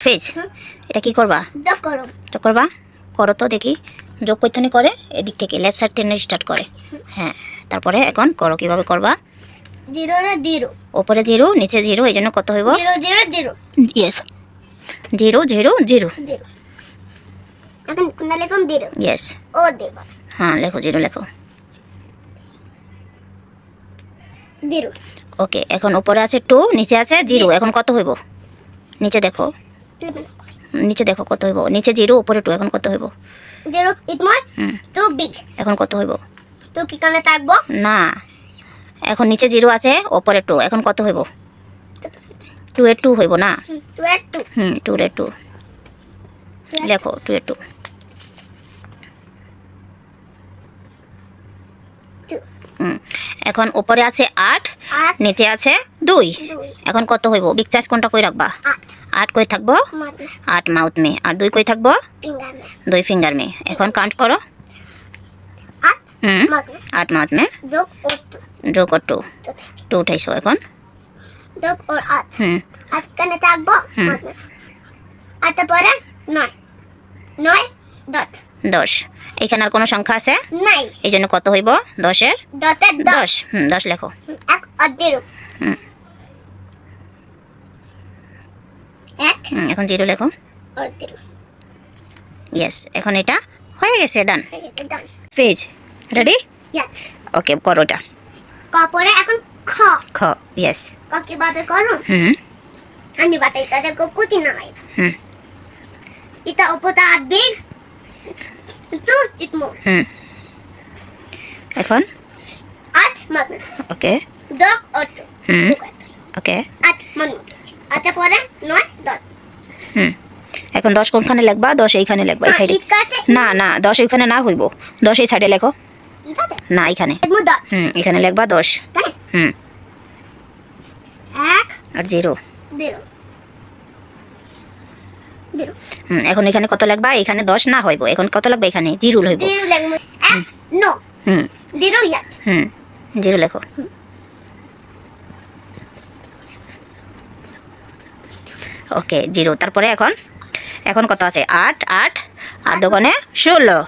Phase এটা কি করবা যোগ করো যোগ করবা করো তো দেখি যোগ কইতনি করে এদিক থেকে লেফট সাইড থেকে স্টার্ট করে হ্যাঁ তারপরে এখন করো কিভাবে করবা 0 রে 0 উপরে 0 নিচে 0 এইজন্য কত হইব 0 0 0 यस 0 0 0 0 এখন কোনটা লিখুন 0 यस ও দেবা হ্যাঁ লেখো 0 লেখো 0 ওকে এখন উপরে আছে 2 নিচে আছে 0 এখন কত হইব নিচে দেখো কত হইব নিচে 0 উপরে 2 এখন কত হইব 0 ইট মোর টু বিগ এখন কত হইব তো কি কানে থাকবো না এখন নিচে 0 আছে উপরে 2 এখন কত হইব 2 এর 2 হইব না 2 এর 2 2 এর 2 লেখো 2 এর 2 এখন উপরে আছে 8 নিচে আছে 2 এখন কত হইব বিগ চার্জ কোনটা কই রাখবা 8 কই থাকবো 8 মাউথ মে আর 2 কই থাকবো ফিঙ্গার মে 2 ফিঙ্গার মে এখন কাউন্ট করো 8 মাউথ মে 8 মাউথ মে যোগ ও যোগ আর 2 উঠাইছো এখন যোগ और 8 8 কানে থাকবো মাউথ মে 8 পরে 9 দট 10 এখানে আর কোন সংখ্যা আছে নাই এইজন্য কত হইব 10 এর দটের 10 10 লেখো 1 আর 0 1 এখন 0 লেখো আর 0 यस এখন এটা হয়ে গেছে ডান ডান ফেজ রেডি ইয়েস ওকে করো এটা কাপড়ে এখন খ খ यस ক কিভাবে করো আমি বাতাই তাদের কুতি নাই এটা উপতা বিগ তো ইট মোর এখন 8 মাত্র ওকে দক অটো ওকে 8 মান আচ্ছা পরে 9 দট এখন 10 কোনখানে লিখবা 10 এইখানে লিখবা এই সাইডে না না 10 এইখানে না হইব 10 এই সাইডে লেখো না এইখানে এখানে লিখবা 10 1 আর 0 0 এখন এখানে কত লিখবা এখানে 10 না হইব এখন কত লিখবা এখানে 0 হইব 0 লিখব নো 0 ইয়াত 0 লেখো ওকে 0 তারপরে এখন কত আছে 8 8 আর দোকানে 16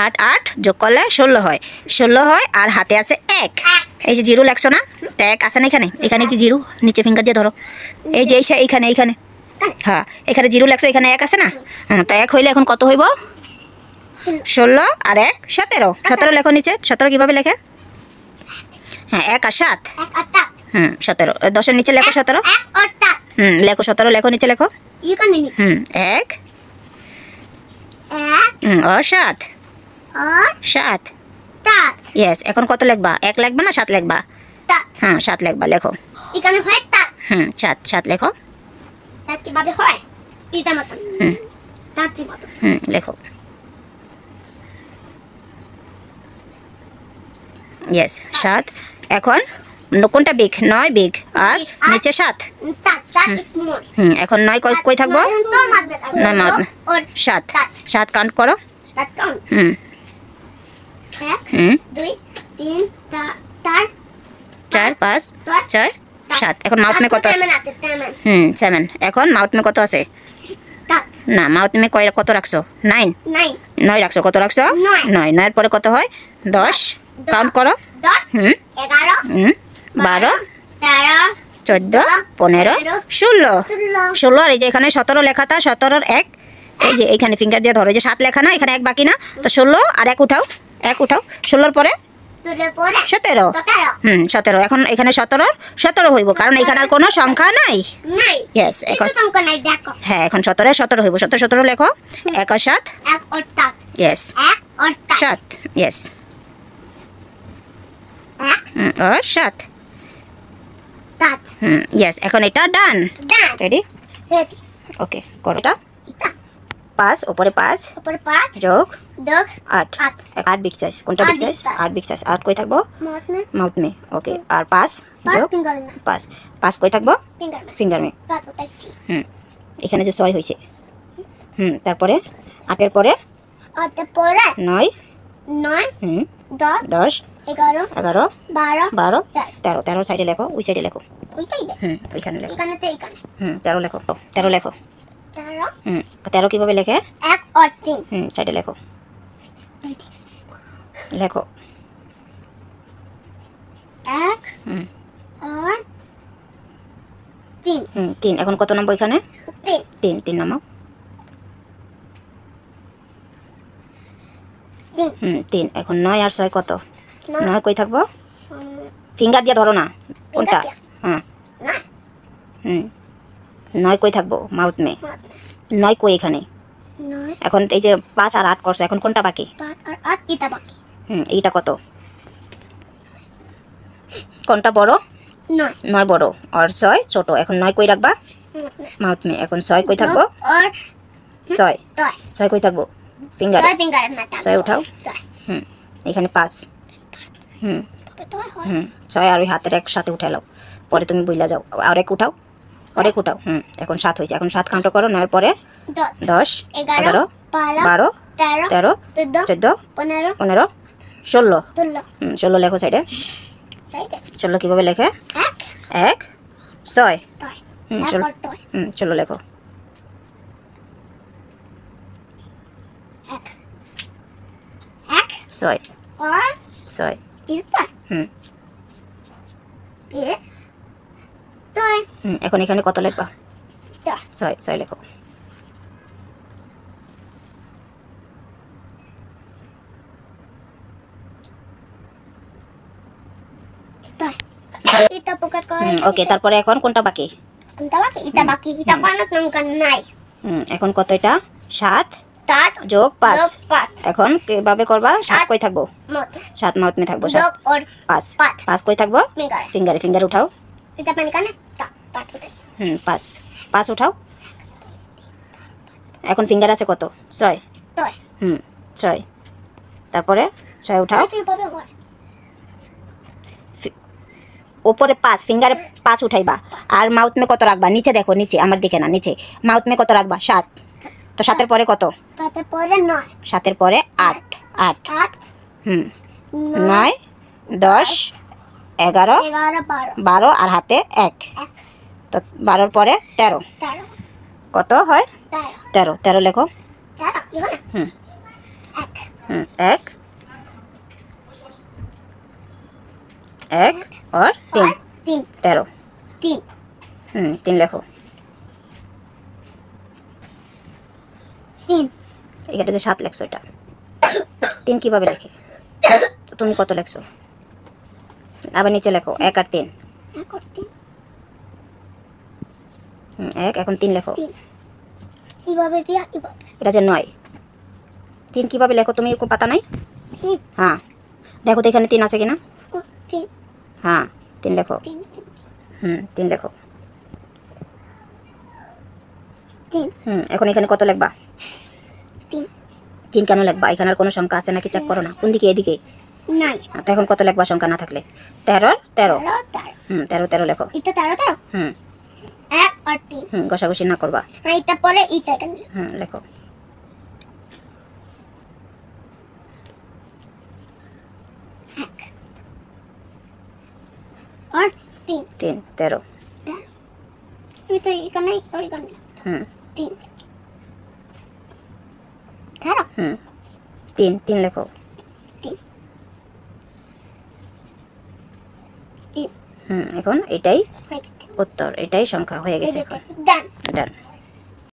8 8 যোগ করলে 16 হয় 16 হয় আর হাতে আছে 1 এই যে 0 লেখছো না তো 1 আছে না এখানে যে 0 নিচে ফিঙ্গার দিয়ে ধরো এই যে এইখানে হ্যাঁ এখানে 0 লেখছো এখানে 1 আছে না তো 1 হইলে এখন কত হইব 16 আর 1 17 17 লেখো নিচে 17 কিভাবে লেখে হ্যাঁ 1 আর 7 17 10 এর নিচে লেখো 17 লেখো 17 লেখো নিচে লেখো এখানে 1 और 7 यस এখন কত লিখবা 1 লিখবা না 7 লিখবা হ্যাঁ 7 লিখবা লেখো এখানে হয় তা 7 লেখো তা কিভাবে হয় এটা মত তা কিভাবে লেখো यस 7 এখন কোনটা বিগ 9 বিগ আর নিচে 7 এখন 9 কই থাকবো 9 মাউথ 7 কাউন্ট করো 1 2 3 4 5 6 7 এখন মাউথ মে কত আছে 7 এখন মাউথ মে কত আছে না মাউথ মে কত রাখছো 9 রাখছো কত রাখছো 9 এর পরে কত হয় 10 কাউন্ট করো 11 12 13 14 15 16 আর এই যে এখানে 17 লেখা তা 17 এর 1 এই যে এখানে ফিঙ্গার দিয়ে ধরো যে 7 লেখা না এখানে 1 বাকি না তো 16 আর 1 উঠাও 16 এর পরে 17 17 এখন এখানে 17 হইব কারণ এখানে আর কোনো সংখ্যা নাই यस এখন হ্যাঁ এখন 17 17 হইব 17 লেখো 1 আর 7 यस 7 यस और 7 यस এখন এটা ডান রেডি ওকে করো এটা 5 উপরে 5 যোগ 8 বিগ সাইজ কোনটা বিগ সাইজ 8 বিগ সাইজ 8 কই থাকবো মাউথ মে ওকে আর 5 যোগ 5 কই থাকবো ফিঙ্গার মে এখানে যে 6 হইছে তারপরে 8 এর পরে 9 10 11 12 13 সাইডে লেখো ওই সাইডে লেখো ওইখানে লেখো 13 লেখো 13 কিভাবে লেখে? 1 और 3 সাইডে লেখো, লেখো 1 और 3 3। এখন কত নাম্বার এখানে? 3 3 নামাও। 3। এখন 9 আর 6 কত? 9 কই থাকবো? ফিঙ্গার দিয়ে ধরো না, কোনটা? হ্যাঁ 9 কই থাকবো? মাউথ মে। 9 কই এখানে? 9 এখন এই যে 5 আর 8 করছো, এখন কোনটা বাকি? 5 और 8 এটা বাকি। এইটা কত? কোনটা বড়? 9 9 বড় আর 6 ছোট। এখন 9 কই রাখবা? মাউথ মে। এখন 6 কই থাকবো? और 6 toy 6 কই থাকবো? ফিঙ্গার। toy finger না 6 উঠাও। এখানে 5। toy হয় 6 আর ওই হাতের একসাথে উঠে নাও, পরে তুমি বুইলা যাও। আর এক উঠাও, আরেক উঠাও। এখন 7 হয়েছে। এখন 7 কাউন্ট করো। 9 এর পরে 10 11 12 13 14 15 16 16 লেখো সাইডে। 16 কিভাবে লেখে? 1 6 16 লেখো। 1 6 और 6 এটা এ toy এখন এখানে কত লিখবা? toy 6 লেখো। toy এটা পকেট করে। ওকে, তারপরে এখন কোনটা বাকি? কোনটা বাকি? এটা বাকি। এটা কোনো নাম্বার নাই। এখন কত এটা? 7 7 যোগ 5। 5 এখন কিভাবে করবা? 7 কই থাকবো? মত 7 মাউথ মে থাকবো। 7 যোগ और 5 5 5 কই থাকবো? ফিঙ্গার ফিঙ্গারে। ফিঙ্গার উঠাও। এটা পানি কানে 5 উঠাই 5 5 উঠাও। এখন ফিঙ্গার আছে কত? 6 toy 6। তারপরে 6 উঠাও। তুই বড় হয় উপরে 5, ফিঙ্গারে 5 উঠাইবা। আর মাউথ মে কত রাখবা? নিচে দেখো, নিচে, আমার দিকে না, নিচে। মাউথ মে কত রাখবা? 7। তো 7 এর পরে কত? তাতে পরে 9 7 এর পরে 8 8 8 9 10 11 11 12 12 আর হাতে 1। তো 12 এর পরে 13 13 কত হয়? 13 13 লেখো। 4 ইভানা 1 1 और 3 3 13 3 3 লেখো। 3 এখানে যে 7 লেখছো, এটা 3 কিভাবে লেখে? তো তুমি কত লেখছো? আবার নিচে লেখো 1 আর 3। 1 এখন 3 লেখো। কিভাবে দিয়া কিভাবে? এটা যে 9। 3 কিভাবে লেখো তুমি? কোনো পাতা নাই? হ্যাঁ, দেখো তো এখানে 3 আছে কিনা। 3 হ্যাঁ 3 লেখো। 3 লেখো। 3 এখন এখানে কত লিখবা? 3 3 কেন লিখবা? এখানে আর কোনো সংখ্যা আছে নাকি চেক করো না। কোন দিকে? এদিকে। নাই। তো এখন কত লিখবা সংখ্যা না থাকলে? 13 13 13 13 লেখো। এটা 13 1 আর 3 ঘষাঘষি না করবা। আর এটা পরে এটা কেন? লেখো। 1 আর 3 3 13 তুই তো এখানে আর এখানে 3 13 3 3 লেখো। 3 এখন এটাই হয়ে গেছে। উত্তর, এটাই সংখ্যা হয়ে গেছে এখন। ডান।